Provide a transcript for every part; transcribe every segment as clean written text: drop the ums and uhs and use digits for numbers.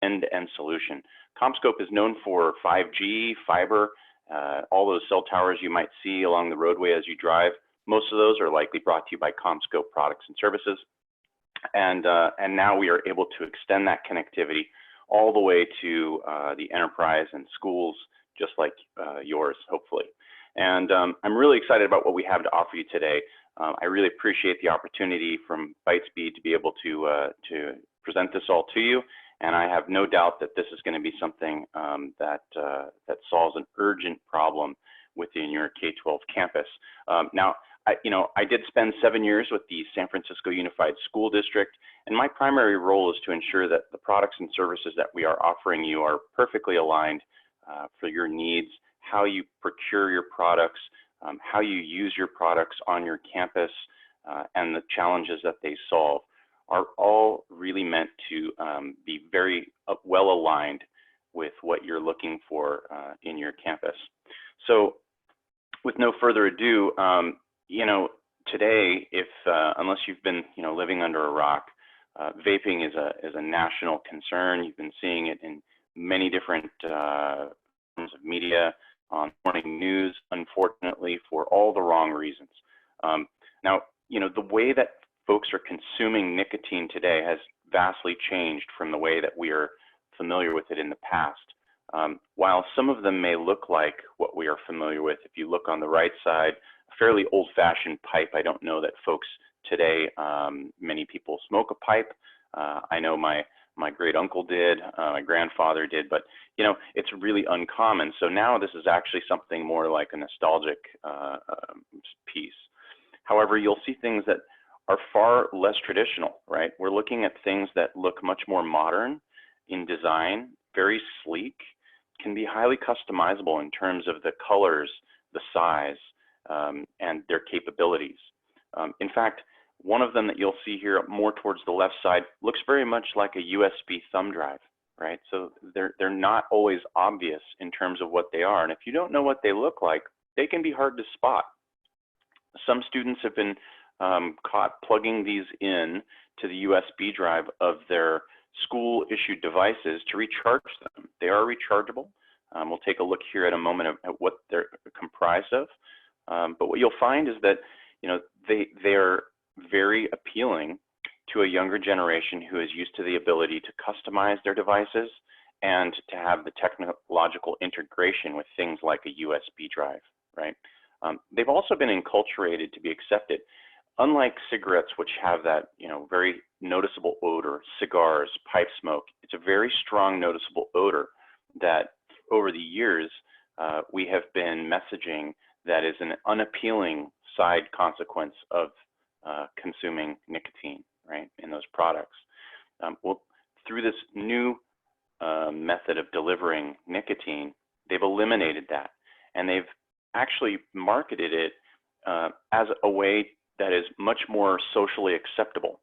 end-to-end solution. CommScope is known for 5G, fiber, all those cell towers you might see along the roadway as you drive. Most of those are likely brought to you by CommScope products and services. And now we are able to extend that connectivity all the way to the enterprise and schools, just like yours, hopefully. And I'm really excited about what we have to offer you today. I really appreciate the opportunity from ByteSpeed to be able to present this all to you. And I have no doubt that this is going to be something that solves an urgent problem within your K-12 campus. Now, I did spend 7 years with the San Francisco Unified School District, and my primary role is to ensure that the products and services that we are offering you are perfectly aligned for your needs, how you procure your products, how you use your products on your campus, and the challenges that they solve are all really meant to be very well aligned with what you're looking for in your campus. So with no further ado, today, unless you've been living under a rock, vaping is a national concern. You've been seeing it in many different forms of media, on morning news, unfortunately, for all the wrong reasons. Now, the way that folks are consuming nicotine today has vastly changed from the way that we are familiar with it in the past. While some of them may look like what we are familiar with, if you look on the right side, a fairly old-fashioned pipe. I don't know that folks today, many people smoke a pipe. I know my great uncle did, my grandfather did, but it's really uncommon. So now this is actually something more like a nostalgic piece. However, you'll see things that are far less traditional, right? We're looking at things that look much more modern in design, very sleek, can be highly customizable in terms of the colors, the size, and their capabilities. In fact, one of them that you'll see here more towards the left side looks very much like a USB thumb drive, right? So they're not always obvious in terms of what they are. And if you don't know what they look like, they can be hard to spot. Some students have been caught plugging these in to the USB drive of their school issued devices to recharge them. They are rechargeable. We'll take a look here at a moment at what they're comprised of. But what you'll find is that they're very appealing to a younger generation who is used to the ability to customize their devices and to have the technological integration with things like a USB drive, right? They've also been enculturated to be accepted. Unlike cigarettes, which have that very noticeable odor, cigars, pipe smoke, it's a very strong noticeable odor that over the years we have been messaging that is an unappealing side consequence of consuming nicotine, right, in those products. Well, through this new method of delivering nicotine, they've eliminated that, and they've actually marketed it as a way that is much more socially acceptable,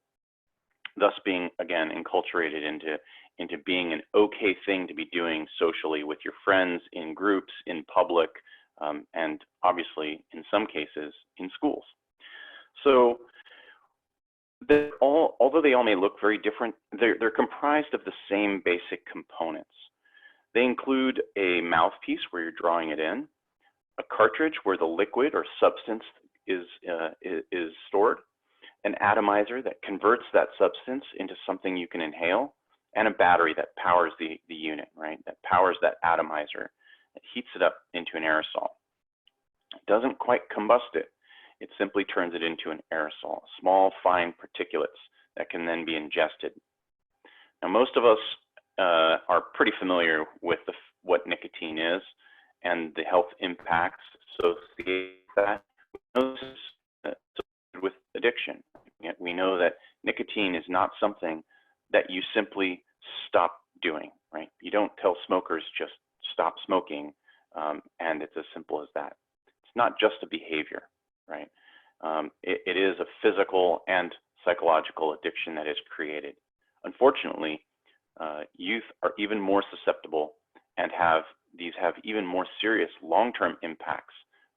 thus being, again, enculturated into being an okay thing to be doing socially with your friends, in groups, in public, and obviously, in some cases, in schools. So, although they all may look very different, they're comprised of the same basic components. They include a mouthpiece where you're drawing it in, a cartridge where the liquid or substance is stored, an atomizer that converts that substance into something you can inhale, and a battery that powers the unit, right? That powers that atomizer. It heats it up into an aerosol. It doesn't quite combust it. It simply turns it into an aerosol, small, fine particulates that can then be ingested. Now, most of us are pretty familiar with what nicotine is and the health impacts associated with that. With addiction, we know that nicotine is not something that you simply stop doing, right? You don't tell smokers just stop smoking, and it's as simple as that. It's not just a behavior, right? It is a physical and psychological addiction that is created. Unfortunately, youth are even more susceptible and have even more serious long-term impacts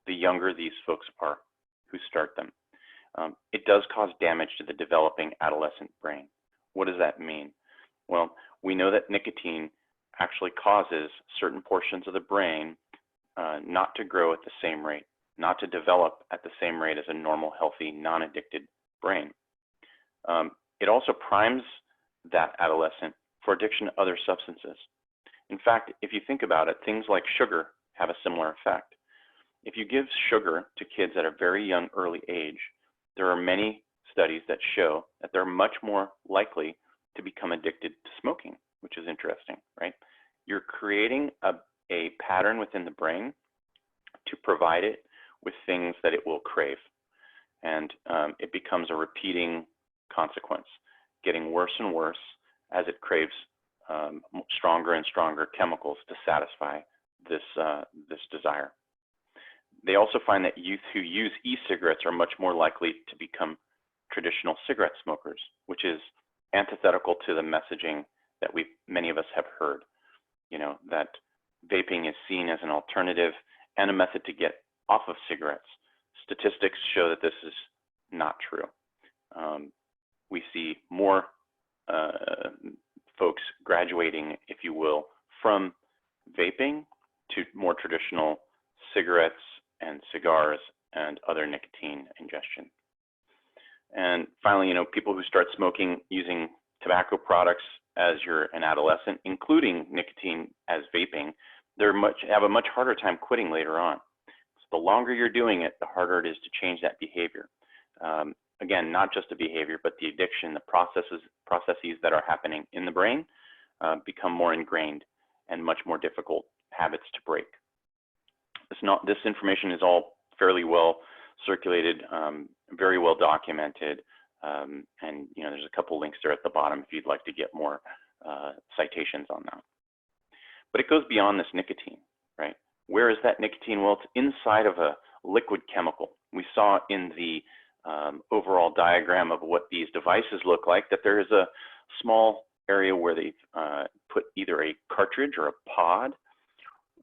the younger these folks are who start them. It does cause damage to the developing adolescent brain. What does that mean? Well, we know that nicotine actually causes certain portions of the brain not to grow at the same rate, not to develop at the same rate as a normal, healthy, non-addicted brain. It also primes that adolescent for addiction to other substances. In fact, if you think about it, things like sugar have a similar effect. If you give sugar to kids at a very young, early age, there are many studies that show that they're much more likely to become addicted to smoking, which is interesting, right? You're creating a pattern within the brain to provide it with things that it will crave. And it becomes a repeating consequence, getting worse and worse as it craves stronger and stronger chemicals to satisfy this desire. They also find that youth who use e-cigarettes are much more likely to become traditional cigarette smokers, which is antithetical to the messaging that many of us have heard, you know, that vaping is seen as an alternative and a method to get off of cigarettes. Statistics show that this is not true. We see more folks graduating, if you will, from vaping to more traditional cigarettes and cigars and other nicotine ingestion. And finally, you know, people who start smoking using tobacco products as you're an adolescent, including nicotine as vaping, have a much harder time quitting later on. So the longer you're doing it, the harder it is to change that behavior. Again, not just the behavior, but the addiction, the processes that are happening in the brain become more ingrained and much more difficult habits to break. This information is all fairly well circulated, very well documented, and you know, there's a couple links there at the bottom if you'd like to get more citations on that. But it goes beyond this nicotine, right? Where is that nicotine? Well, it's inside of a liquid chemical. We saw in the overall diagram of what these devices look like that there is a small area where they've put either a cartridge or a pod,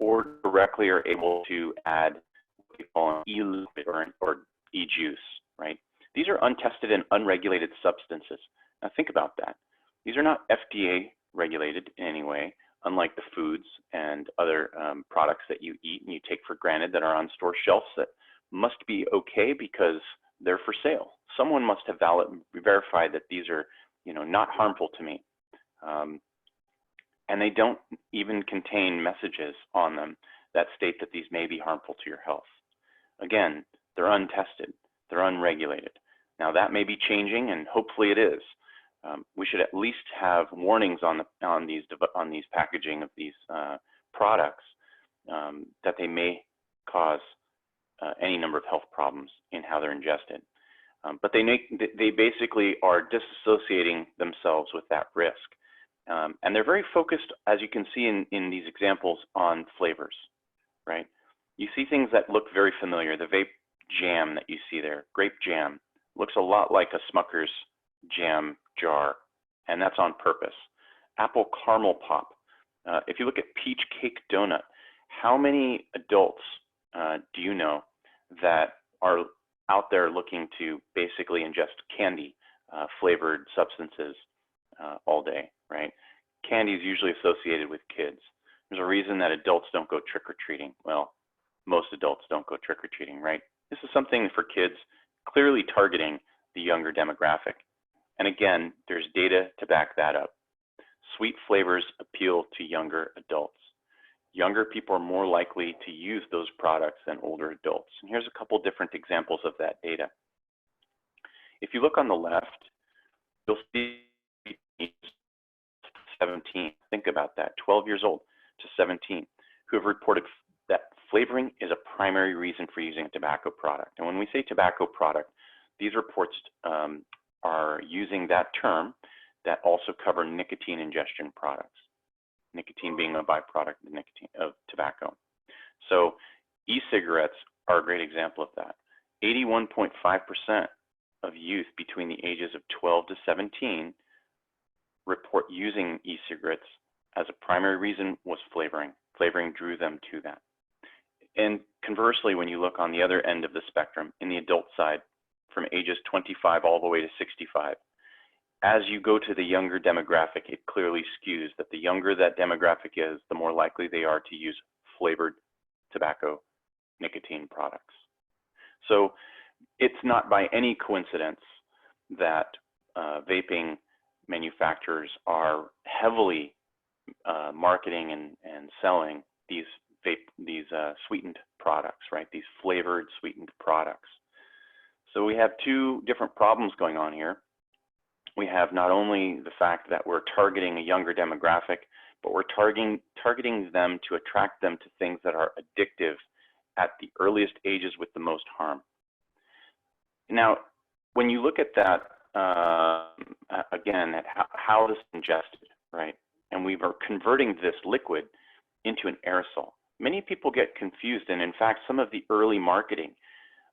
or directly are able to add what we call an e-liquid or e-juice, right? These are untested and unregulated substances. Now think about that. These are not FDA regulated in any way, unlike the foods and other products that you eat and you take for granted that are on store shelves that must be okay because they're for sale. Someone must have verified that these are, you know, not harmful to me. And they don't even contain messages on them that state that these may be harmful to your health. Again, they're untested, they're unregulated. Now that may be changing, and hopefully it is. We should at least have warnings on these packaging of these products that they may cause any number of health problems in how they're ingested. But they basically are disassociating themselves with that risk. And they're very focused, as you can see in these examples, on flavors, right? You see things that look very familiar. The vape jam that you see there, grape jam, looks a lot like a Smucker's jam jar, and that's on purpose. Apple caramel pop. If you look at peach cake donut, how many adults do you know that are out there looking to basically ingest candy flavored substances all day, right? Candy is usually associated with kids. There's a reason that adults don't go trick-or-treating. Well, most adults don't go trick-or-treating, right? This is something for kids, clearly targeting the younger demographic. And again, there's data to back that up. Sweet flavors appeal to younger adults. Younger people are more likely to use those products than older adults. And here's a couple different examples of that data. If you look on the left, you'll see 17, think about that, 12 years old to 17, who have reported that flavoring is a primary reason for using a tobacco product. And when we say tobacco product, these reports are using that term that also cover nicotine ingestion products, nicotine being a byproduct of tobacco. So e-cigarettes are a great example of that. 81.5% of youth between the ages of 12 to 17 report using e-cigarettes as a primary reason was flavoring. Flavoring drew them to that. And conversely, when you look on the other end of the spectrum, in the adult side, from ages 25 all the way to 65, as you go to the younger demographic, it clearly skews that the younger that demographic is, the more likely they are to use flavored tobacco nicotine products. So it's not by any coincidence that vaping manufacturers are heavily marketing and selling these sweetened products, right? These flavored sweetened products. So we have two different problems going on here. We have not only the fact that we're targeting a younger demographic, but we're targeting them to attract them to things that are addictive at the earliest ages with the most harm. Now, when you look at that, again, at how this is ingested, right? And we are converting this liquid into an aerosol. Many people get confused, and in fact, some of the early marketing,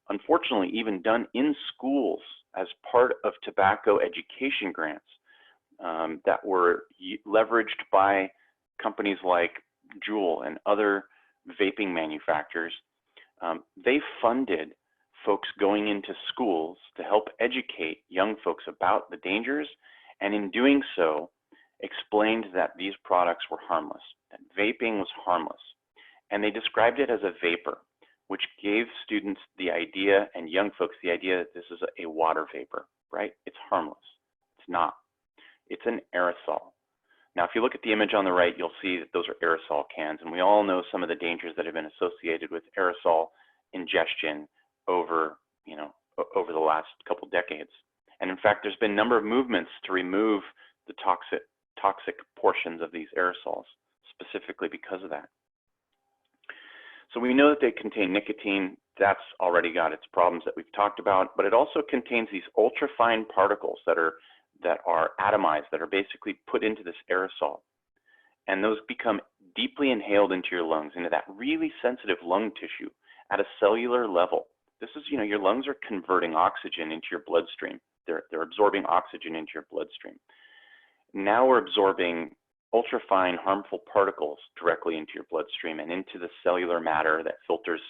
unfortunately, even done in schools as part of tobacco education grants that were leveraged by companies like Juul and other vaping manufacturers, they funded folks going into schools to help educate young folks about the dangers, and in doing so, explained that these products were harmless, that vaping was harmless. And they described it as a vapor, which gave students the idea and young folks the idea that this is a water vapor, right? It's harmless. It's not. It's an aerosol. Now, if you look at the image on the right, you'll see that those are aerosol cans, and we all know some of the dangers that have been associated with aerosol ingestion over the last couple decades. And in fact, there's been a number of movements to remove the toxic portions of these aerosols, specifically because of that. So we know that they contain nicotine. That's already got its problems that we've talked about, but it also contains these ultrafine particles that are atomized, that are basically put into this aerosol. And those become deeply inhaled into your lungs, into that really sensitive lung tissue at a cellular level. This is, your lungs are converting oxygen into your bloodstream. They're absorbing oxygen into your bloodstream. Now we're absorbing ultrafine harmful particles directly into your bloodstream and into the cellular matter that filters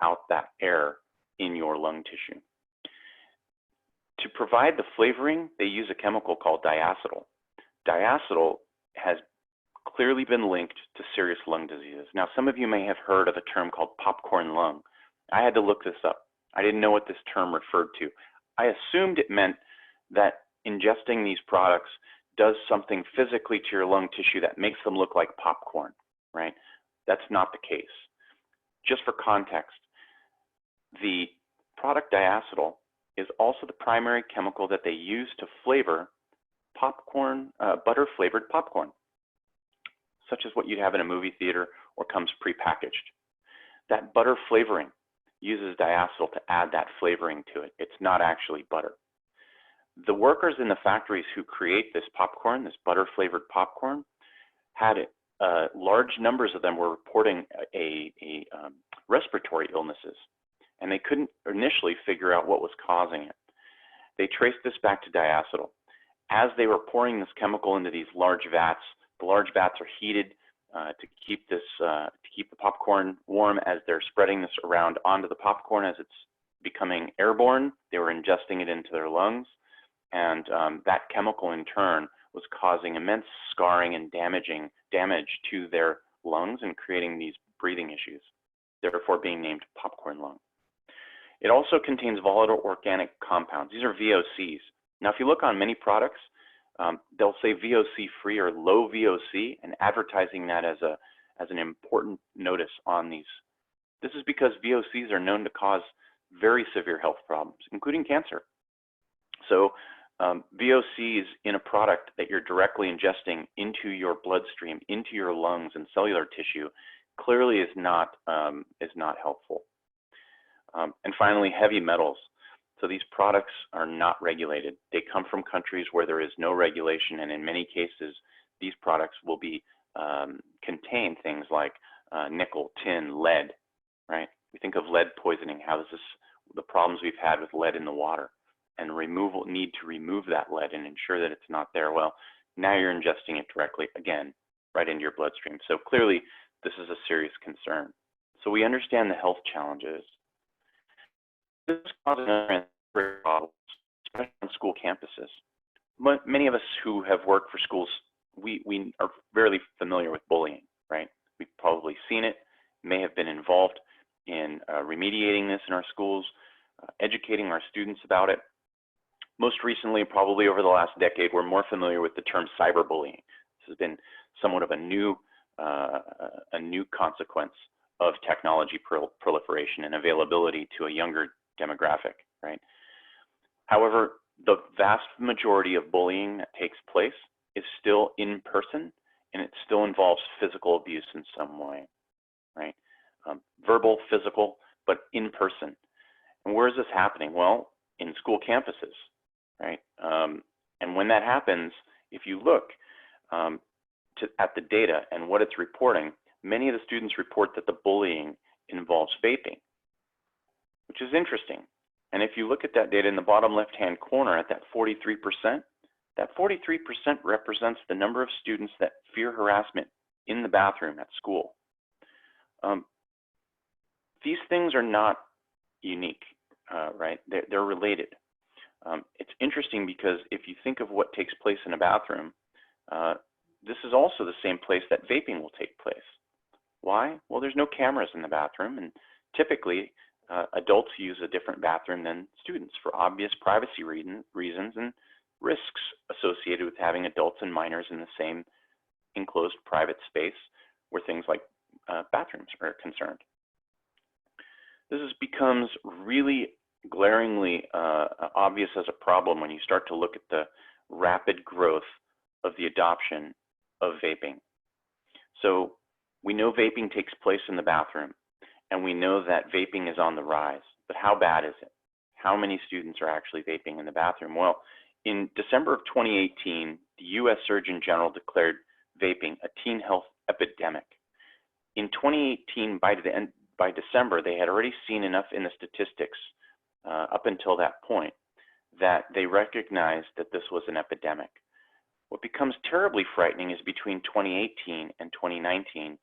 out that air in your lung tissue. To provide the flavoring, they use a chemical called diacetyl. Diacetyl has clearly been linked to serious lung diseases. Now, some of you may have heard of a term called popcorn lung. I had to look this up. I didn't know what this term referred to. I assumed it meant that ingesting these products does something physically to your lung tissue that makes them look like popcorn, right? That's not the case. Just for context, the product diacetyl is also the primary chemical that they use to flavor popcorn, butter-flavored popcorn, such as what you'd have in a movie theater or comes prepackaged. That butter flavoring uses diacetyl to add that flavoring to it. It's not actually butter. The workers in the factories who create this popcorn, this butter-flavored popcorn, had large numbers of them were reporting respiratory illnesses, and they couldn't initially figure out what was causing it. They traced this back to diacetyl. As they were pouring this chemical into these large vats, the large vats are heated to keep the popcorn warm as they're spreading this around onto the popcorn as it's becoming airborne. They were ingesting it into their lungs, and that chemical in turn was causing immense scarring and damage to their lungs and creating these breathing issues, therefore being named popcorn lung. It also contains volatile organic compounds. These are VOCs. Now, if you look on many products, they'll say VOC free or low VOC, and advertising that as an important notice on these. This is because VOCs are known to cause very severe health problems, including cancer. So VOCs in a product that you're directly ingesting into your bloodstream, into your lungs and cellular tissue, clearly is not helpful. And finally, heavy metals. So these products are not regulated. They come from countries where there is no regulation, and in many cases, these products will be contain things like nickel, tin, lead, right? We think of lead poisoning, how this is the problems we've had with lead in the water, and need to remove that lead and ensure that it's not there. Well, now you're ingesting it directly, again, right into your bloodstream. So clearly, this is a serious concern. So we understand the health challenges. This is causing problems, especially on school campuses. Many of us who have worked for schools, we are fairly familiar with bullying, right? We've probably seen it, may have been involved in remediating this in our schools, educating our students about it. Most recently, probably over the last decade, we're more familiar with the term cyberbullying. This has been somewhat of a new consequence of technology proliferation and availability to a younger demographic, right? However, the vast majority of bullying that takes place is still in person, and it still involves physical abuse in some way, right? Verbal, physical, but in person. And where is this happening? Well, in school campuses, right? And when that happens, if you look at the data and what it's reporting, many of the students report that the bullying involves vaping, which is interesting. And if you look at that data in the bottom left-hand corner at that 43%, that 43% represents the number of students that fear harassment in the bathroom at school. These things are not unique, right? They're related. It's interesting because if you think of what takes place in a bathroom, this is also the same place that vaping will take place. Why? Well, there's no cameras in the bathroom, and typically adults use a different bathroom than students for obvious privacy reasons and risks associated with having adults and minors in the same enclosed private space where things like bathrooms are concerned. This becomes really glaringly obvious as a problem when you start to look at the rapid growth of the adoption of vaping. So we know vaping takes place in the bathroom, and we know that vaping is on the rise, but how bad is it? How many students are actually vaping in the bathroom? Well, in December of 2018, the US Surgeon General declared vaping a teen health epidemic. In 2018, by December, they had already seen enough in the statistics up until that point that they recognized that this was an epidemic. What becomes terribly frightening is between 2018 and 2019,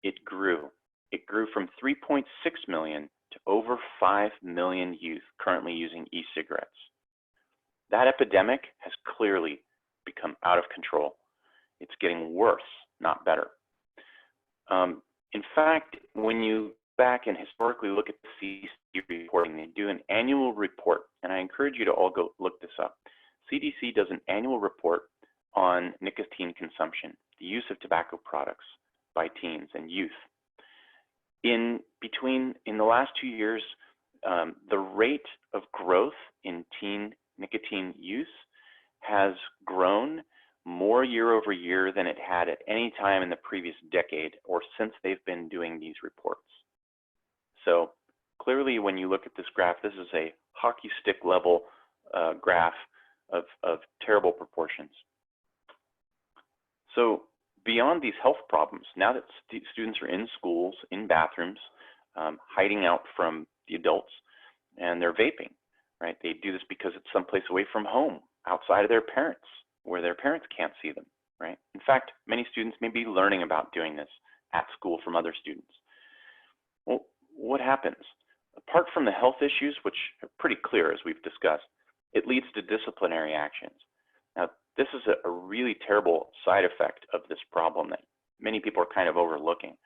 it grew. It grew from 3.6 million to over 5 million youth currently using e-cigarettes. That epidemic has clearly become out of control. It's getting worse, not better. In fact, when you back and historically look at the CDC reporting, they do an annual report, and I encourage you to all go look this up. CDC does an annual report on nicotine consumption, the use of tobacco products by teens and youth. In the last 2 years, the rate of growth in teen nicotine use has grown more year over year than it had at any time in the previous decade or since they've been doing these reports. So clearly, when you look at this graph, this is a hockey stick level graph of terrible proportions. So beyond these health problems, now that students are in schools, in bathrooms, hiding out from the adults, and they're vaping, right? They do this because it's someplace away from home, outside of their parents, where their parents can't see them, right? In fact, many students may be learning about doing this at school from other students. Well, what happens? Apart from the health issues, which are pretty clear as we've discussed, it leads to disciplinary actions. Now, this is a really terrible side effect of this problem that many people are kind of overlooking.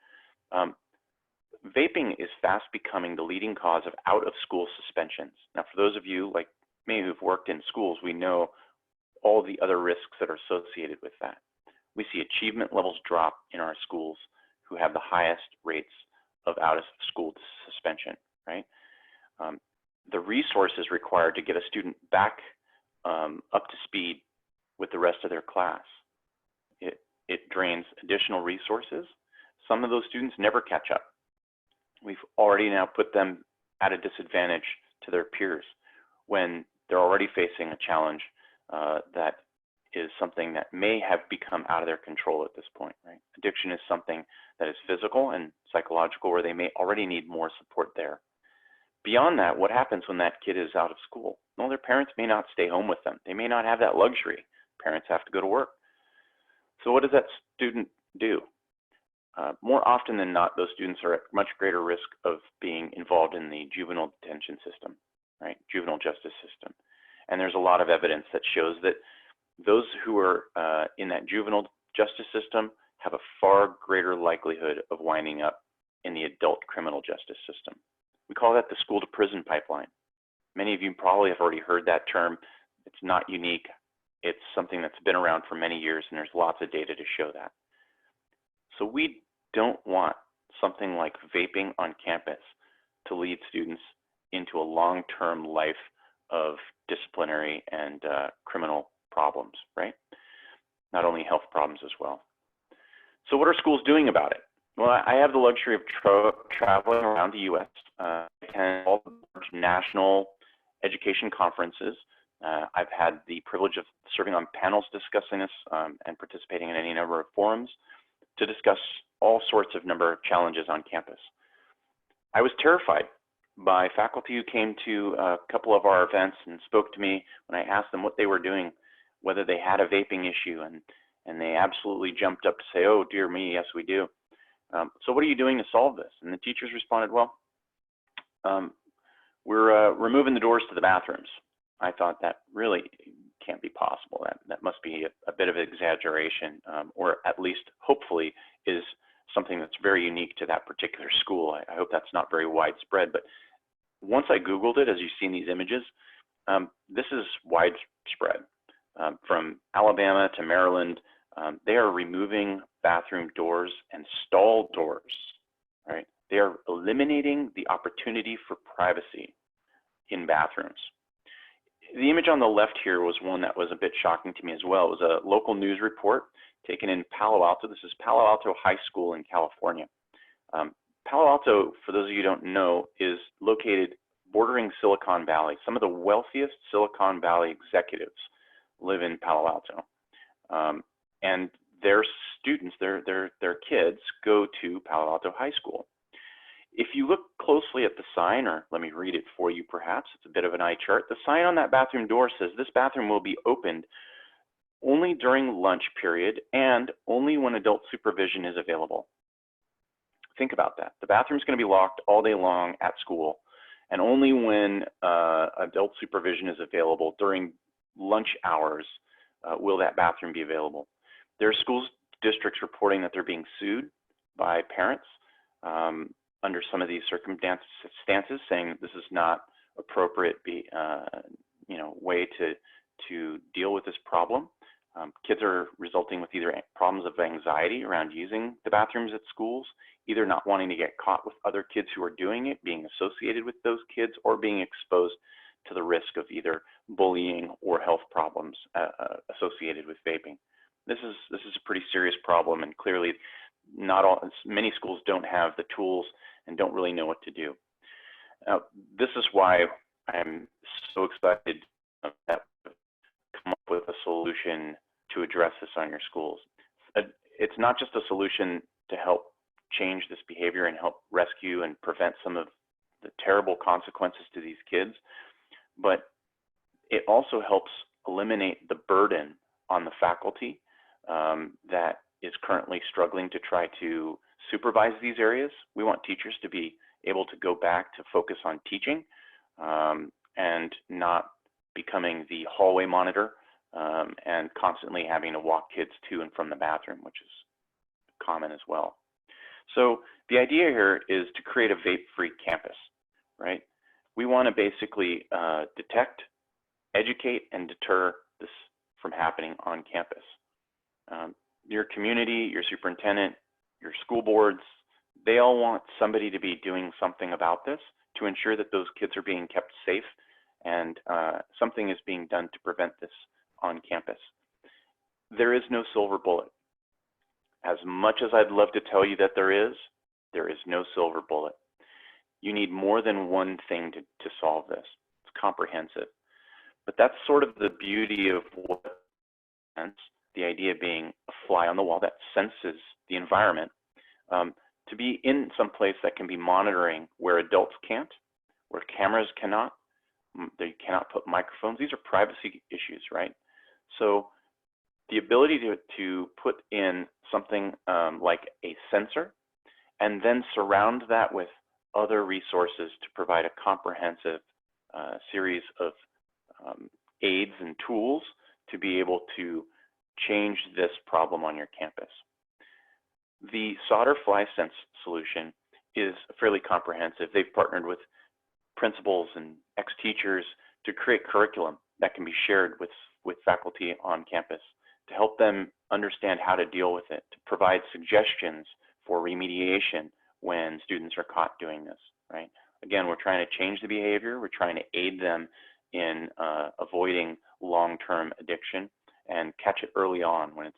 Vaping is fast becoming the leading cause of out-of-school suspensions. Now, for those of you like me who've worked in schools, we know all the other risks that are associated with that. We see achievement levels drop in our schools who have the highest rates of out-of-school suspension, right? The resources required to get a student back up to speed with the rest of their class. It drains additional resources. Some of those students never catch up. We've already now put them at a disadvantage to their peers when they're already facing a challenge that is something that may have become out of their control at this point, right? Addiction is something that is physical and psychological where they may already need more support there. Beyond that, what happens when that kid is out of school? Well, their parents may not stay home with them. They may not have that luxury. Parents have to go to work. So what does that student do? More often than not, those students are at much greater risk of being involved in the juvenile detention system, right? Juvenile justice system. And there's a lot of evidence that shows that those who are in that juvenile justice system have a far greater likelihood of winding up in the adult criminal justice system. We call that the school-to-prison pipeline. Many of you probably have already heard that term. It's not unique. It's something that's been around for many years, and there's lots of data to show that. So we don't want something like vaping on campus to lead students into a long-term life of disciplinary and criminal problems, right? Not only health problems as well. So what are schools doing about it? Well, I have the luxury of traveling around the U.S. And all the national education conferences. I've had the privilege of serving on panels discussing this and participating in any number of forums to discuss all sorts of number of challenges on campus. I was terrified by faculty who came to a couple of our events and spoke to me when I asked them what they were doing, whether they had a vaping issue, and they absolutely jumped up to say, oh, dear me, yes, we do. So what are you doing to solve this? And the teachers responded, well, we're removing the doors to the bathrooms. I thought that really can't be possible. That must be a bit of an exaggeration, or at least hopefully is something that's very unique to that particular school. I hope that's not very widespread, but once I Googled it, as you see in these images, this is widespread. From Alabama to Maryland, they are removing bathroom doors and stall doors, right? They are eliminating the opportunity for privacy in bathrooms. The image on the left here was one that was a bit shocking to me as well. It was a local news report taken in Palo Alto. This is Palo Alto High School in California. Palo Alto, for those of you who don't know, is located bordering Silicon Valley. Some of the wealthiest Silicon Valley executives live in Palo Alto. And their students, their kids go to Palo Alto High School. If you look closely at the sign, or let me read it for you perhaps, it's a bit of an eye chart. The sign on that bathroom door says this bathroom will be opened only during lunch period and only when adult supervision is available. Think about that. The bathroom's going to be locked all day long at school, and only when adult supervision is available during lunch hours will that bathroom be available. There are school districts reporting that they're being sued by parents under some of these circumstances, saying this is not appropriate way to deal with this problem. Kids are resulting with either problems of anxiety around using the bathrooms at schools, either not wanting to get caught with other kids who are doing it, being associated with those kids, or being exposed to the risk of either bullying or health problems associated with vaping. This is a pretty serious problem, and clearly many schools don't have the tools and don't really know what to do. Now, this is why I'm so excited that we've come up with a solution to address this on your schools. It's not just a solution to help change this behavior and help rescue and prevent some of the terrible consequences to these kids, but it also helps eliminate the burden on the faculty that is currently struggling to try to supervise these areas. We want teachers to be able to go back to focus on teaching and not becoming the hallway monitor and constantly having to walk kids to and from the bathroom, which is common as well. So the idea here is to create a vape-free campus, right? We want to basically detect, educate, and deter this from happening on campus. Your community, your superintendent, your school boards, they all want somebody to be doing something about this to ensure that those kids are being kept safe and something is being done to prevent this on campus. There is no silver bullet. As much as I'd love to tell you that there is no silver bullet. You need more than one thing to solve this. It's comprehensive. But that's sort of the beauty of what the idea being a fly on the wall that senses the environment, to be in some place that can be monitoring where adults can't, where cameras cannot, they cannot put microphones. These are privacy issues, right? So the ability to put in something like a sensor and then surround that with other resources to provide a comprehensive series of aids and tools to be able to change this problem on your campus. The solder FlySense solution is fairly comprehensive. They've partnered with principals and ex-teachers to create curriculum that can be shared with faculty on campus to help them understand how to deal with it, to provide suggestions for remediation when students are caught doing this, right? Again, we're trying to change the behavior. We're trying to aid them in avoiding long-term addiction and catch it early on when it's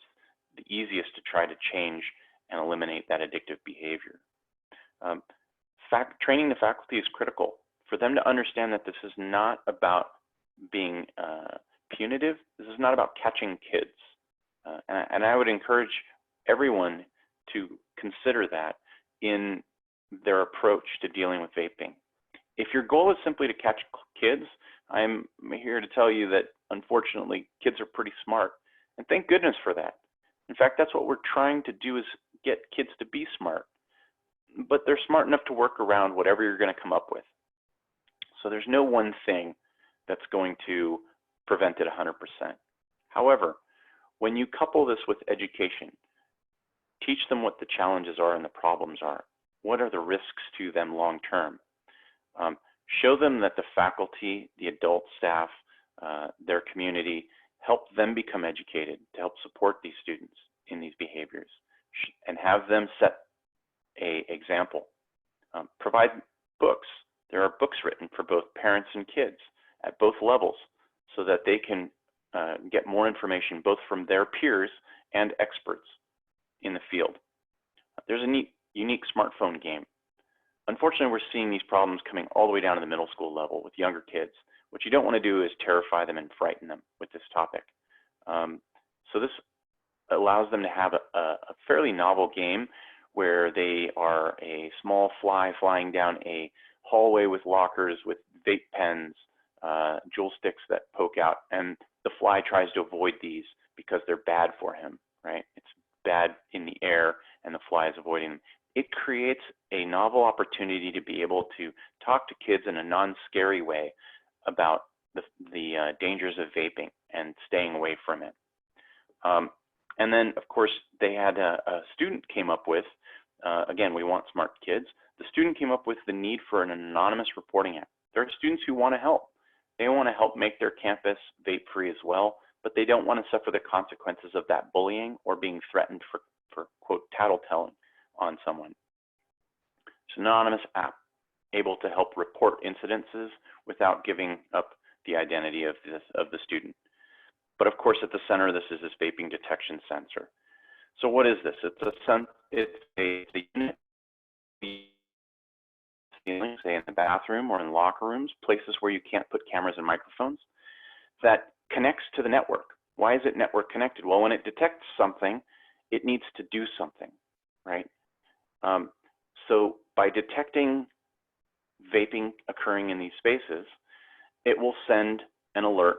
the easiest to try to change and eliminate that addictive behavior. Training the faculty is critical for them to understand that this is not about being punitive. This is not about catching kids. And I would encourage everyone to consider that in their approach to dealing with vaping. If your goal is simply to catch kids, I'm here to tell you that unfortunately kids are pretty smart, and thank goodness for that. In fact, that's what we're trying to do, is get kids to be smart, but they're smart enough to work around whatever you're going to come up with. So there's no one thing that's going to prevent it 100%. However, when you couple this with education, teach them what the challenges are and the problems are. What are the risks to them long term? Show them that the faculty, the adult staff, their community, help them become educated to help support these students in these behaviors, and have them set an example. Provide books. There are books written for both parents and kids at both levels so that they can get more information both from their peers and experts in the field. There's a unique smartphone game. Unfortunately, we're seeing these problems coming all the way down to the middle school level with younger kids. What you don't want to do is terrify them and frighten them with this topic. So this allows them to have a fairly novel game where they are a small fly flying down a hallway with lockers with vape pens, jewel sticks that poke out, and the fly tries to avoid these because they're bad for him, right? It's bad in the air and the fly is avoiding them. It creates a novel opportunity to be able to talk to kids in a non-scary way about the dangers of vaping and staying away from it. And then, of course, they had a student came up with, again, we want smart kids. The student came up with the need for an anonymous reporting app. There are students who want to help. They want to help make their campus vape-free as well, but they don't want to suffer the consequences of that bullying or being threatened for quote, tattletelling on someone. It's an anonymous app able to help report incidences without giving up the identity of the student. But of course, at the center of this is this vaping detection sensor. So what is this? It's a unit, say in the bathroom or in locker rooms, places where you can't put cameras and microphones, that connects to the network. Why is it network connected? Well, when it detects something, it needs to do something, right? So by detecting vaping occurring in these spaces, it will send an alert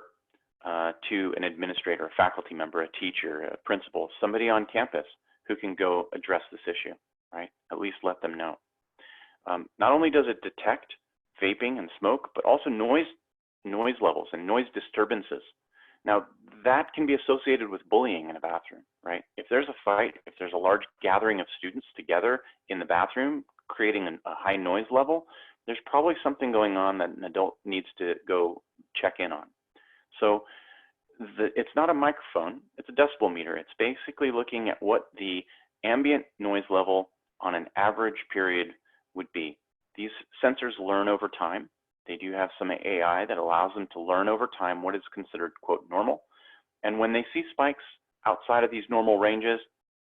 to an administrator, a faculty member, a teacher, a principal, somebody on campus who can go address this issue, right? At least let them know. Not only does it detect vaping and smoke, but also noise levels and noise disturbances. Now, that can be associated with bullying in a bathroom, right? If there's a fight, if there's a large gathering of students together in the bathroom, creating a high noise level, there's probably something going on that an adult needs to go check in on. So it's not a microphone, it's a decibel meter. It's basically looking at what the ambient noise level on an average period would be. These sensors learn over time. They do have some AI that allows them to learn over time what is considered, quote, normal. And when they see spikes outside of these normal ranges,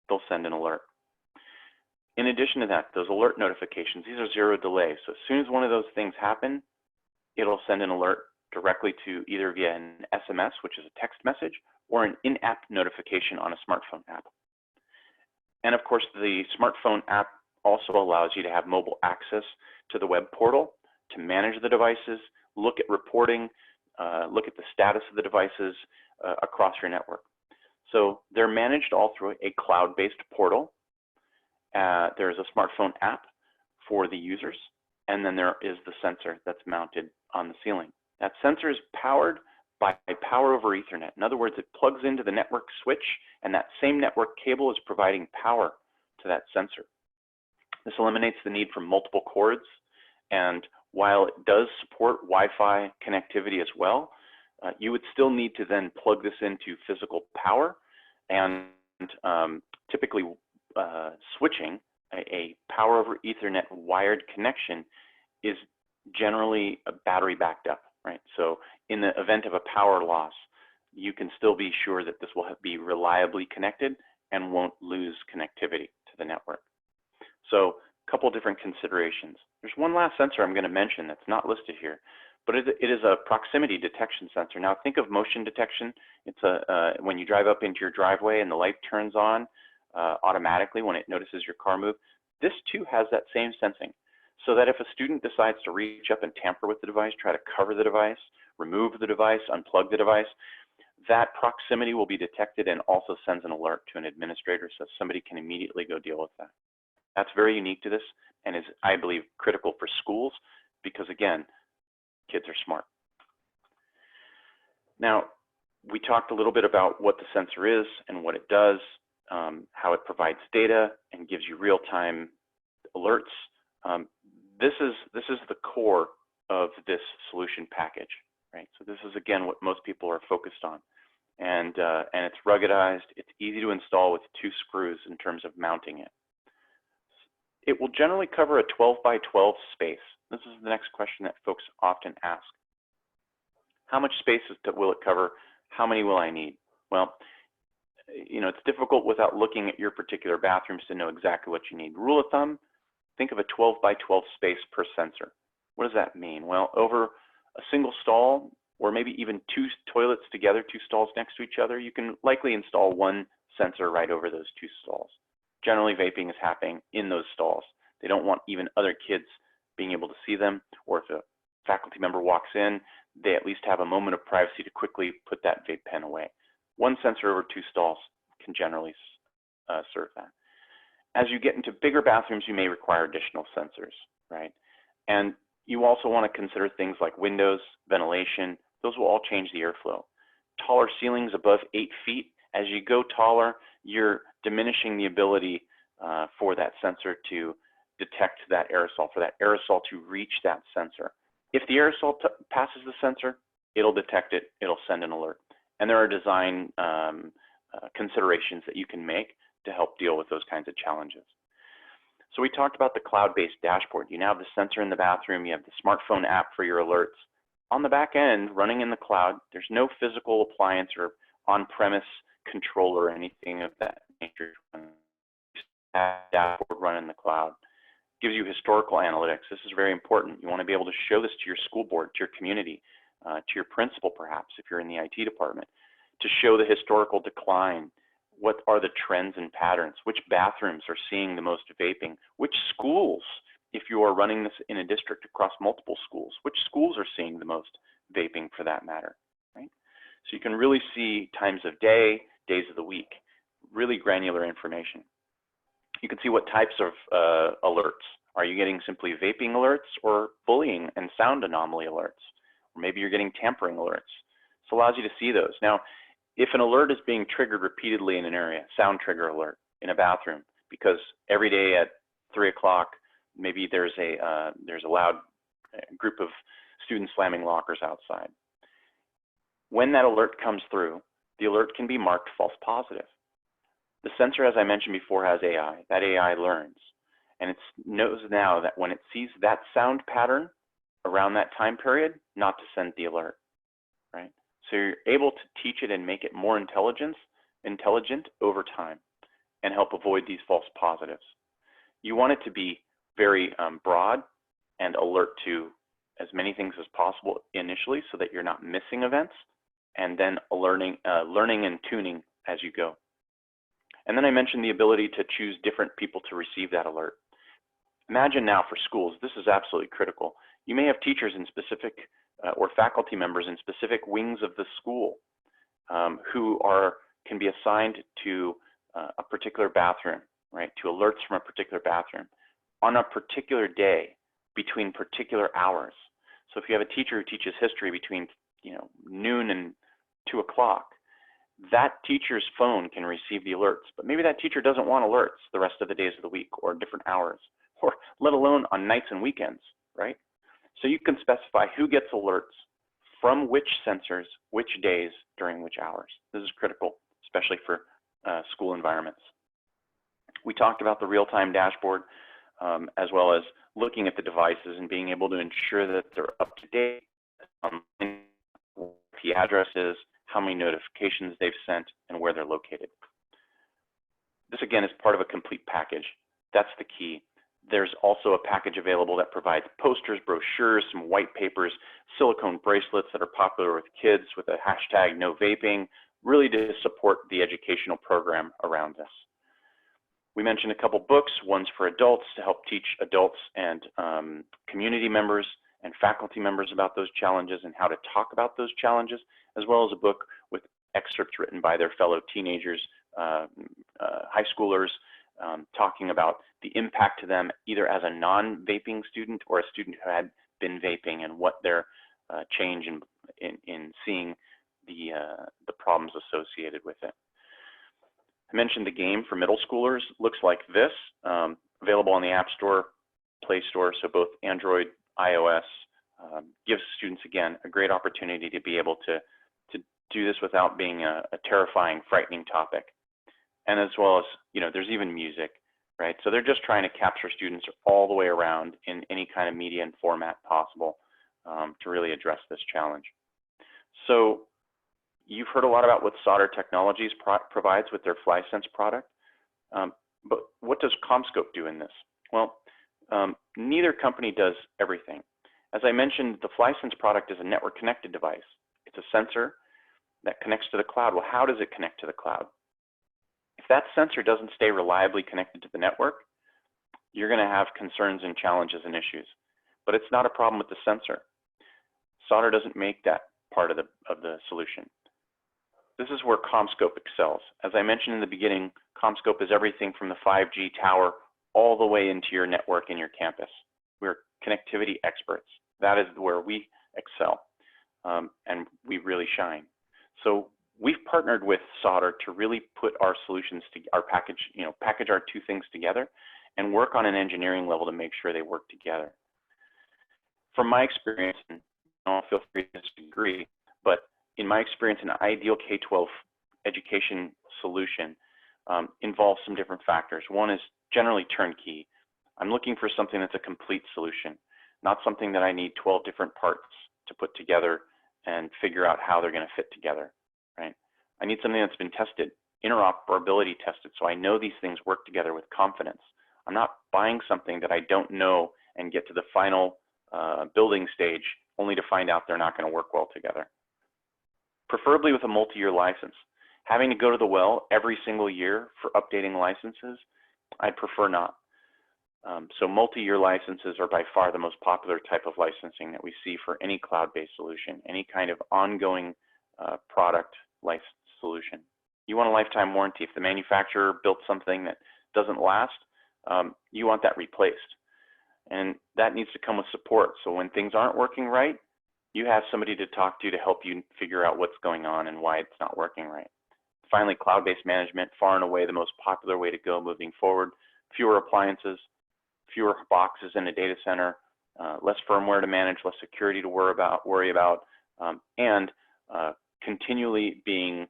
they'll send an alert. In addition to that, those alert notifications, these are zero delay. So as soon as one of those things happen, it'll send an alert directly to either via an SMS, which is a text message, or an in-app notification on a smartphone app. And of course, the smartphone app also allows you to have mobile access to the web portal to manage the devices, look at reporting, look at the status of the devices across your network. So they're managed all through a cloud-based portal. There's a smartphone app for the users, and then there is the sensor that's mounted on the ceiling. That sensor is powered by power over Ethernet. In other words, it plugs into the network switch, and that same network cable is providing power to that sensor. This eliminates the need for multiple cords, and while it does support Wi-Fi connectivity as well, you would still need to then plug this into physical power, and typically switching a power over Ethernet wired connection is generally battery backed up, right? So in the event of a power loss, you can still be sure that this will be reliably connected and won't lose connectivity to the network. So a couple different considerations. There's one last sensor I'm going to mention that's not listed here, but it is a proximity detection sensor. Now think of motion detection. It's when you drive up into your driveway and the light turns on automatically when it notices your car move. This too has that same sensing, so that if a student decides to reach up and tamper with the device, try to cover the device, remove the device, unplug the device, that proximity will be detected and also sends an alert to an administrator so somebody can immediately go deal with that. That's very unique to this and is, I believe, critical for schools because, again, kids are smart. Now, we talked a little bit about what the sensor is and what it does, how it provides data and gives you real-time alerts. This is the core of this solution package, right? So this is, again, what most people are focused on. And it's ruggedized. It's easy to install with 2 screws in terms of mounting it. It will generally cover a 12 by 12 space. This is the next question that folks often ask. How much space will it cover? How many will I need? Well, you know, it's difficult without looking at your particular bathrooms to know exactly what you need. Rule of thumb, think of a 12 by 12 space per sensor. What does that mean? Well, over a single stall, or maybe even 2 toilets together, 2 stalls next to each other, you can likely install 1 sensor right over those 2 stalls. Generally, vaping is happening in those stalls. They don't want even other kids being able to see them, or if a faculty member walks in, they at least have a moment of privacy to quickly put that vape pen away. 1 sensor over 2 stalls can generally serve that. As you get into bigger bathrooms, you may require additional sensors, right? And you also want to consider things like windows, ventilation. Those will all change the airflow. Taller ceilings above 8 feet. As you go taller, you're diminishing the ability for that sensor to detect that aerosol, for that aerosol to reach that sensor. If the aerosol passes the sensor, it'll detect it, it'll send an alert. And there are design considerations that you can make to help deal with those kinds of challenges. So we talked about the cloud-based dashboard. You now have the sensor in the bathroom, you have the smartphone app for your alerts. On the back end, running in the cloud, there's no physical appliance or on-premise controller or anything of that nature. That dashboard run in the cloud gives you historical analytics. This is very important. You want to be able to show this to your school board, to your community, to your principal perhaps if you're in the IT department, to show the historical decline. What are the trends and patterns? Which bathrooms are seeing the most vaping? Which schools, if you are running this in a district across multiple schools, which schools are seeing the most vaping for that matter, right? So you can really see times of day, days of the week, really granular information. You can see what types of alerts. Are you getting simply vaping alerts or bullying and sound anomaly alerts? Or maybe you're getting tampering alerts. This allows you to see those. Now, if an alert is being triggered repeatedly in an area, sound trigger alert in a bathroom, because every day at 3 o'clock, maybe there's a loud group of students slamming lockers outside. When that alert comes through, the alert can be marked false positive. The sensor, as I mentioned before, has AI. That AI learns, and it knows now that when it sees that sound pattern around that time period, not to send the alert, right? So you're able to teach it and make it more intelligent over time and help avoid these false positives. You want it to be very broad and alert to as many things as possible initially so that you're not missing events, and then learning and tuning as you go. And then I mentioned the ability to choose different people to receive that alert. Imagine now for schools, this is absolutely critical. You may have teachers in specific or faculty members in specific wings of the school who can be assigned to a particular bathroom, right, to alerts from a particular bathroom on a particular day between particular hours. So if you have a teacher who teaches history between noon and 2 o'clock, that teacher's phone can receive the alerts, but maybe that teacher doesn't want alerts the rest of the days of the week or different hours, or let alone on nights and weekends, right? So you can specify who gets alerts from which sensors, which days, during which hours. This is critical, especially for school environments. We talked about the real-time dashboard, as well as looking at the devices and being able to ensure that they're up to date, IP addresses, how many notifications they've sent, and where they're located. This again is part of a complete package. That's the key. There's also a package available that provides posters, brochures, some white papers, silicone bracelets that are popular with kids with a hashtag NoVaping, really to support the educational program around this. We mentioned a couple books. One's for adults to help teach adults and community members and faculty members about those challenges and how to talk about those challenges, as well as a book with excerpts written by their fellow teenagers, high schoolers, talking about the impact to them either as a non-vaping student or a student who had been vaping and what their change in seeing the problems associated with it. I mentioned the game for middle schoolers looks like this, available on the App Store, Play Store, so both Android, iOS, gives students, again, a great opportunity to be able to do this without being a terrifying, frightening topic. And as well as, there's even music, right? So they're just trying to capture students all the way around in any kind of media and format possible to really address this challenge. So you've heard a lot about what Solder Technologies provides with their FlySense product, but what does CommScope do in this? Well, neither company does everything. As I mentioned, the FlySense product is a network connected device. It's a sensor that connects to the cloud. Well, how does it connect to the cloud? If that sensor doesn't stay reliably connected to the network, you're going to have concerns and challenges and issues. But it's not a problem with the sensor. Solder doesn't make that part of the solution. This is where CommScope excels. As I mentioned in the beginning, CommScope is everything from the 5G tower all the way into your network in your campus. We're connectivity experts. That is where we excel, and we really shine. So we've partnered with Solder to really put our solutions to our package, package our two things together and work on an engineering level to make sure they work together. From my experience, and feel free to disagree, but in my experience, an ideal K-12 education solution involves some different factors. One is generally turnkey. I'm looking for something that's a complete solution, not something that I need 12 different parts to put together and figure out how they're going to fit together, right? I need something that's been tested, interoperability tested, so I know these things work together with confidence. I'm not buying something that I don't know and get to the final building stage only to find out they're not going to work well together. Preferably with a multi-year license. Having to go to the well every single year for updating licenses, I'd prefer not. So multi-year licenses are by far the most popular type of licensing that we see for any cloud-based solution, any kind of ongoing product license solution. You want a lifetime warranty. If the manufacturer built something that doesn't last, you want that replaced. And that needs to come with support. So when things aren't working right, you have somebody to talk to help you figure out what's going on and why it's not working right. Finally, cloud-based management, far and away the most popular way to go moving forward. Fewer appliances, fewer boxes in a data center, less firmware to manage, less security to worry about, and continually being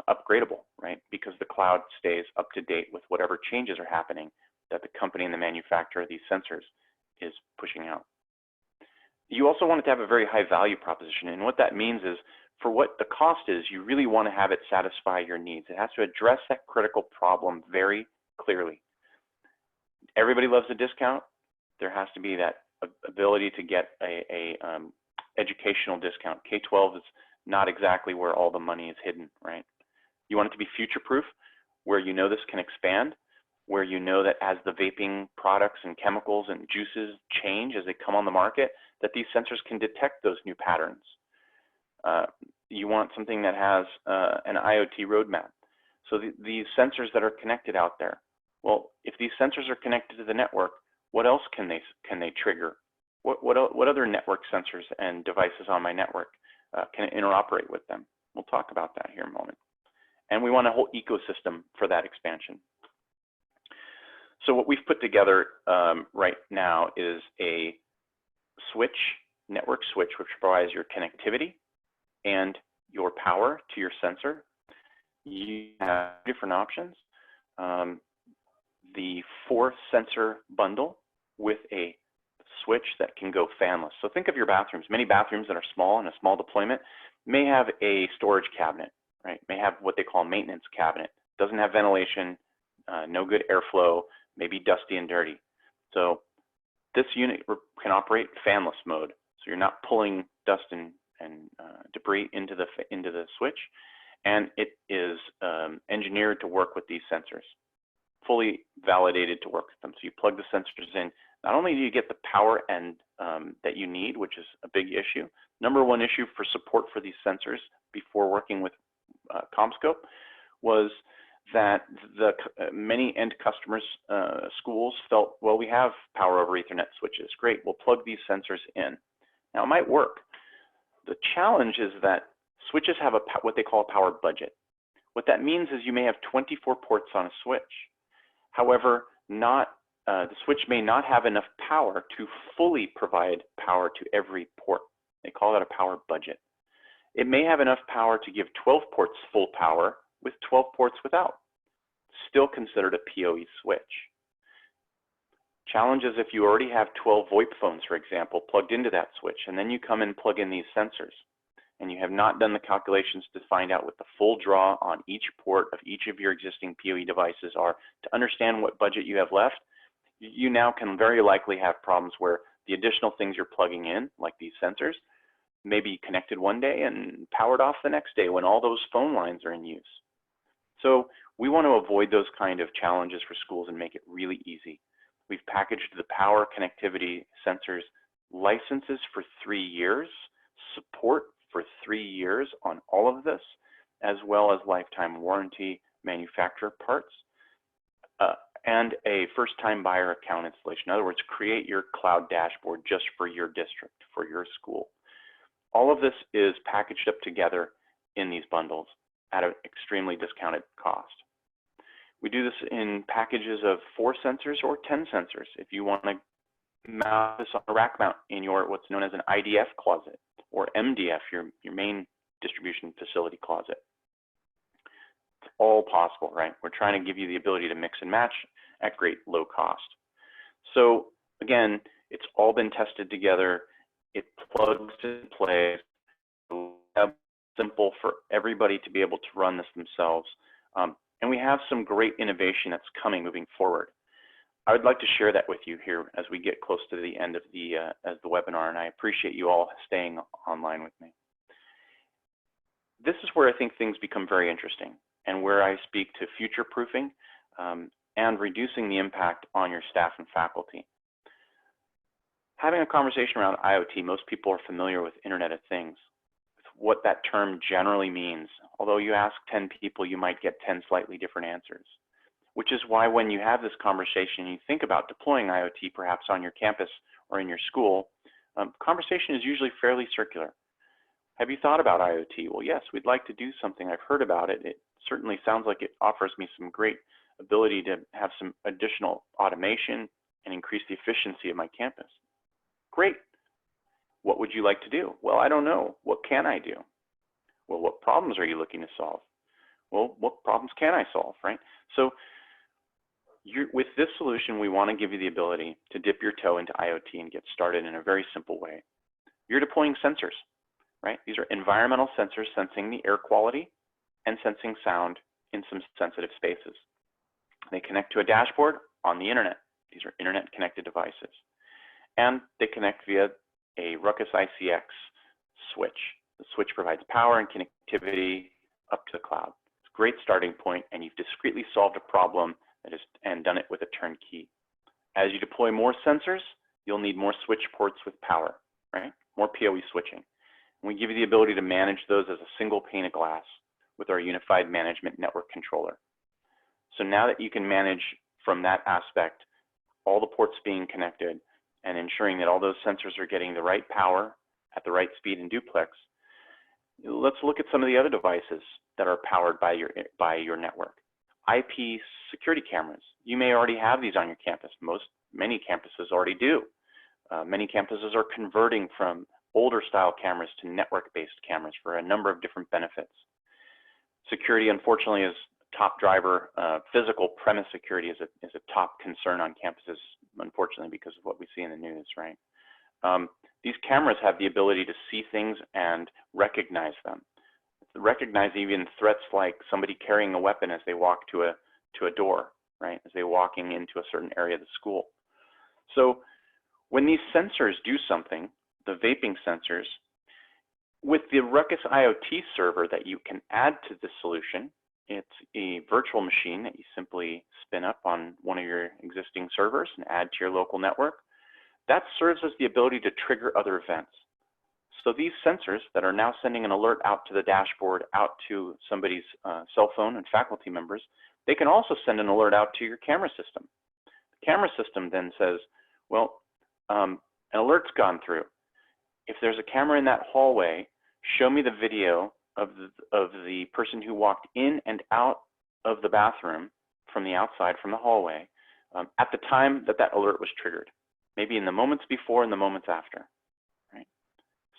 upgradable, right? Because the cloud stays up to date with whatever changes are happening that the company and the manufacturer of these sensors is pushing out. You also want it to have a very high value proposition, and what that means is for what the cost is, you really want to have it satisfy your needs. It has to address that critical problem very clearly. Everybody loves a discount. There has to be that ability to get a educational discount. K-12 is not exactly where all the money is hidden, right? You want it to be future-proof, where you know this can expand, where you know that as the vaping products and chemicals and juices change as they come on the market, that these sensors can detect those new patterns. You want something that has an IoT roadmap. So these sensors that are connected out there, well, if these sensors are connected to the network, what else can they trigger? What other network sensors and devices on my network can interoperate with them. We'll talk about that here in a moment. And we want a whole ecosystem for that expansion. So what we've put together right now is a switch, network switch, which provides your connectivity and your power to your sensor. You have different options. The 4-sensor bundle with a switch that can go fanless. So think of your bathrooms. Many bathrooms that are small and a small deployment may have a storage cabinet, right? May have what they call a maintenance cabinet. Doesn't have ventilation, no good airflow, maybe dusty and dirty. So this unit can operate fanless mode. So you're not pulling dust and debris into the switch, and it is engineered to work with these sensors, fully validated to work with them. So you plug the sensors in. Not only do you get the power and that you need, which is a big issue. Number one issue for support for these sensors before working with CommScope was that many end customers, schools felt, well, we have power over Ethernet switches. Great, we'll plug these sensors in. Now, it might work. The challenge is that switches have what they call a power budget. What that means is you may have 24 ports on a switch. However, the switch may not have enough power to fully provide power to every port. They call that a power budget. It may have enough power to give 12 ports full power with 12 ports without. Still considered a PoE switch. Challenge is if you already have 12 VoIP phones, for example, plugged into that switch, and then you come and plug in these sensors, and you have not done the calculations to find out what the full draw on each port of each of your existing PoE devices are to understand what budget you have left, you now can very likely have problems where the additional things you're plugging in, like these sensors, may be connected one day and powered off the next day when all those phone lines are in use. So we want to avoid those kind of challenges for schools and make it really easy. We've packaged the power, connectivity, sensors, licenses for 3 years, support for 3 years on all of this, as well as lifetime warranty, manufacturer parts, and a first-time buyer account installation. In other words, create your cloud dashboard just for your district, for your school. All of this is packaged up together in these bundles at an extremely discounted cost. We do this in packages of 4 sensors or 10 sensors. If you want to mount this on a rack mount in your what's known as an IDF closet or MDF, your main distribution facility closet. It's all possible, right? We're trying to give you the ability to mix and match at great low cost. So again, it's all been tested together. It plugs in place. It's simple for everybody to be able to run this themselves. And we have some great innovation that's coming moving forward. I would like to share that with you here as we get close to the end of the webinar, and I appreciate you all staying online with me. This is where I think things become very interesting and where I speak to future-proofing and reducing the impact on your staff and faculty. Having a conversation around IoT, most people are familiar with Internet of Things, with what that term generally means. Although you ask 10 people, you might get 10 slightly different answers, which is why when you have this conversation, you think about deploying IoT perhaps on your campus or in your school, conversation is usually fairly circular. Have you thought about IoT? Well, yes, we'd like to do something. I've heard about it. It certainly sounds like it offers me some great ability to have some additional automation and increase the efficiency of my campus. Great. What would you like to do? Well, I don't know. What can I do? Well, what problems are you looking to solve? Well, what problems can I solve, right? So with this solution, we want to give you the ability to dip your toe into IoT and get started in a very simple way. You're deploying sensors, right? These are environmental sensors sensing the air quality and sensing sound in some sensitive spaces. They connect to a dashboard on the internet. These are internet connected devices. And they connect via a Ruckus ICX switch. The switch provides power and connectivity up to the cloud. It's a great starting point, and you've discreetly solved a problem and done it with a turnkey. As you deploy more sensors, you'll need more switch ports with power, right? More PoE switching. And we give you the ability to manage those as a single pane of glass with our unified management network controller. So now that you can manage from that aspect, all the ports being connected and ensuring that all those sensors are getting the right power at the right speed and duplex, Let's look at some of the other devices that are powered by your network. IP security cameras. You may already have these on your campus. Many campuses already do. Many campuses are converting from older style cameras to network-based cameras for a number of different benefits. Security, unfortunately, is top driver. Physical premise security is a top concern on campuses, unfortunately, because of what we see in the news, right? These cameras have the ability to see things and recognize them. Recognize even threats like somebody carrying a weapon as they walk to a door, right? As they're walking into a certain area of the school. So when these sensors do something, the vaping sensors, with the Ruckus IoT server that you can add to this solution, it's a virtual machine that you simply spin up on one of your existing servers and add to your local network. That serves as the ability to trigger other events. So these sensors that are now sending an alert out to the dashboard, out to somebody's cell phone and faculty members, they can also send an alert out to your camera system. The camera system then says, well, an alert's gone through. If there's a camera in that hallway, show me the video of the person who walked in and out of the bathroom from the outside, from the hallway, at the time that that alert was triggered. Maybe in the moments before and the moments after, right?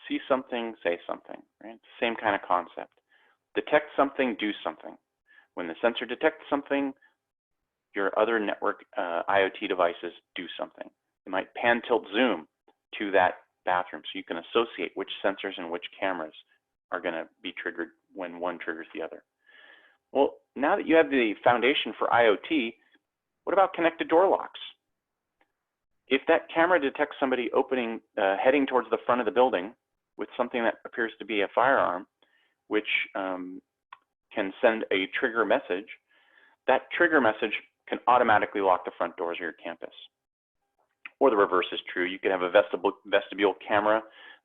See something, say something, right? Same kind of concept. Detect something, do something. When the sensor detects something, your other network IoT devices do something. It might pan, tilt, zoom to that bathroom so you can associate which sensors and which cameras are going to be triggered when one triggers the other. Well, now that you have the foundation for IoT, what about connected door locks? If that camera detects somebody opening, heading towards the front of the building with something that appears to be a firearm, which can send a trigger message, that trigger message can automatically lock the front doors of your campus. Or the reverse is true. You could have a vestibule camera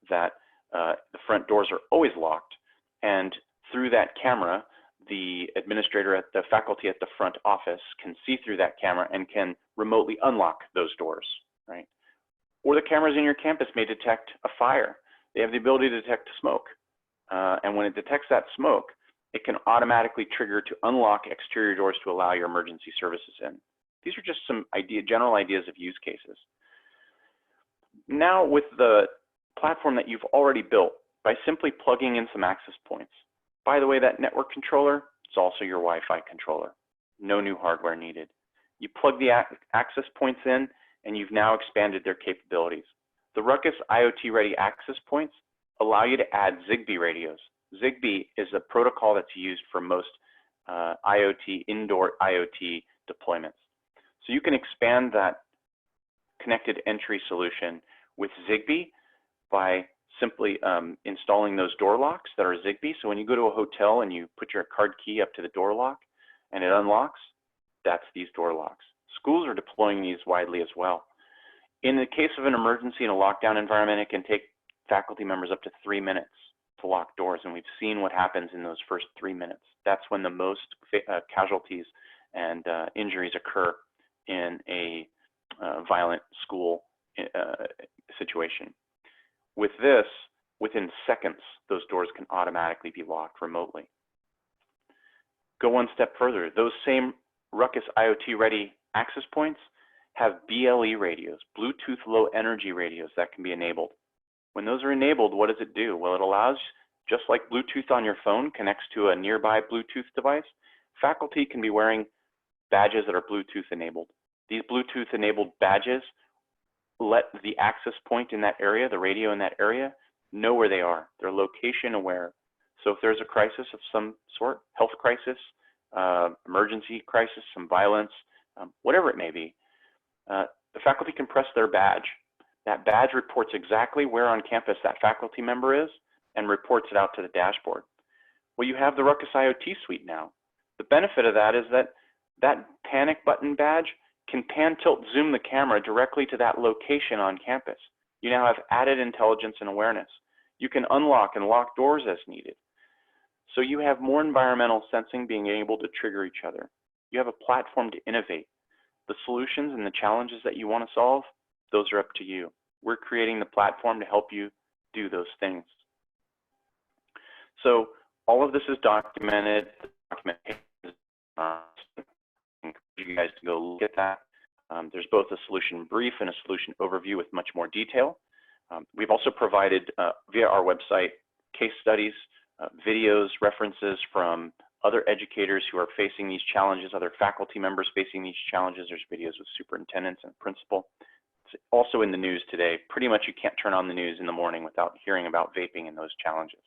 that the front doors are always locked, and through that camera, the administrator at the faculty at the front office can see through that camera and can remotely unlock those doors, right? Or the cameras in your campus may detect a fire. They have the ability to detect smoke. And when it detects that smoke, it can automatically trigger to unlock exterior doors to allow your emergency services in. These are just some general ideas of use cases. Now with the platform that you've already built, by simply plugging in some access points. By the way, that network controller, it's also your Wi-Fi controller. No new hardware needed. You plug the access points in, and you've now expanded their capabilities. The Ruckus IoT-ready access points allow you to add Zigbee radios. Zigbee is a protocol that's used for most indoor IoT deployments. So you can expand that connected entry solution with Zigbee by simply installing those door locks that are Zigbee. So when you go to a hotel and you put your card key up to the door lock and it unlocks, that's these door locks. Schools are deploying these widely as well. In the case of an emergency in a lockdown environment, it can take faculty members up to 3 minutes to lock doors, and we've seen what happens in those first 3 minutes. That's when the most casualties and injuries occur in a violent school situation. With this, within seconds, those doors can automatically be locked remotely. Go one step further. Those same Ruckus IoT-ready access points have BLE radios, Bluetooth Low Energy radios that can be enabled. When those are enabled, what does it do? Well, it allows, just like Bluetooth on your phone connects to a nearby Bluetooth device, faculty can be wearing badges that are Bluetooth enabled. These Bluetooth enabled badges let the access point in that area, the radio in that area, know where they are. They're location aware. So if there's a crisis of some sort, health crisis, emergency crisis, some violence, whatever it may be, the faculty can press their badge. That badge reports exactly where on campus that faculty member is and reports it out to the dashboard. Well, you have the Ruckus IoT suite now. The benefit of that is that that panic button badge can pan, tilt, zoom the camera directly to that location on campus. You now have added intelligence and awareness. You can unlock and lock doors as needed. So you have more environmental sensing being able to trigger each other. You have a platform to innovate. The solutions and the challenges that you want to solve, those are up to you. We're creating the platform to help you do those things. So all of this is documented. I encourage you guys to go look at that. There's both a solution brief and a solution overview with much more detail. We've also provided via our website case studies, videos, references from other educators who are facing these challenges, other faculty members facing these challenges. There's videos with superintendents and principal. It's also in the news today. Pretty much you can't turn on the news in the morning without hearing about vaping and those challenges.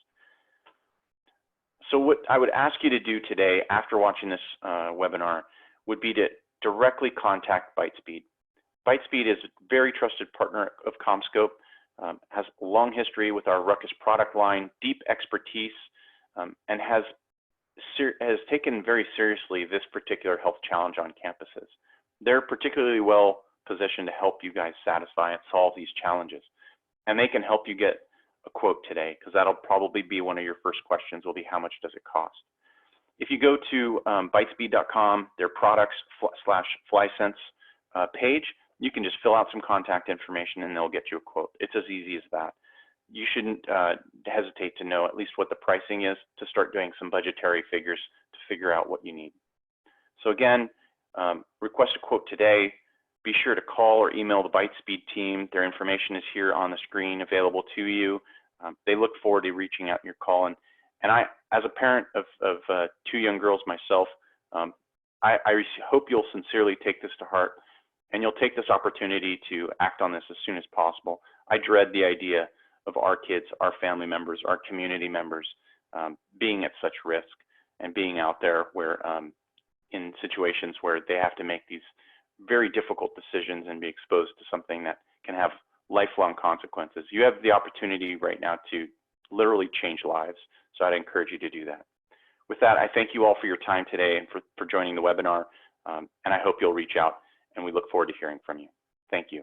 So what I would ask you to do today after watching this webinar would be to directly contact ByteSpeed. ByteSpeed is a very trusted partner of CommScope, has a long history with our Ruckus product line, deep expertise, and has taken very seriously this particular health challenge on campuses. They're particularly well positioned to help you guys satisfy and solve these challenges. And they can help you get a quote today, because that'll probably be one of your first questions will be, how much does it cost? If you go to ByteSpeed.com, their products / FlySense page, you can just fill out some contact information and they'll get you a quote. It's as easy as that. You shouldn't hesitate to know at least what the pricing is to start doing some budgetary figures to figure out what you need. So again, request a quote today. Be sure to call or email the ByteSpeed team. Their information is here on the screen available to you. They look forward to reaching out your call. And I, as a parent of 2 young girls myself, I hope you'll sincerely take this to heart and you'll take this opportunity to act on this as soon as possible. I dread the idea of our kids, our family members, our community members being at such risk and being out there where in situations where they have to make these very difficult decisions and be exposed to something that can have lifelong consequences. You have the opportunity right now to literally change lives, so I'd encourage you to do that. With that, I thank you all for your time today and for joining the webinar, and I hope you'll reach out, and we look forward to hearing from you. Thank you.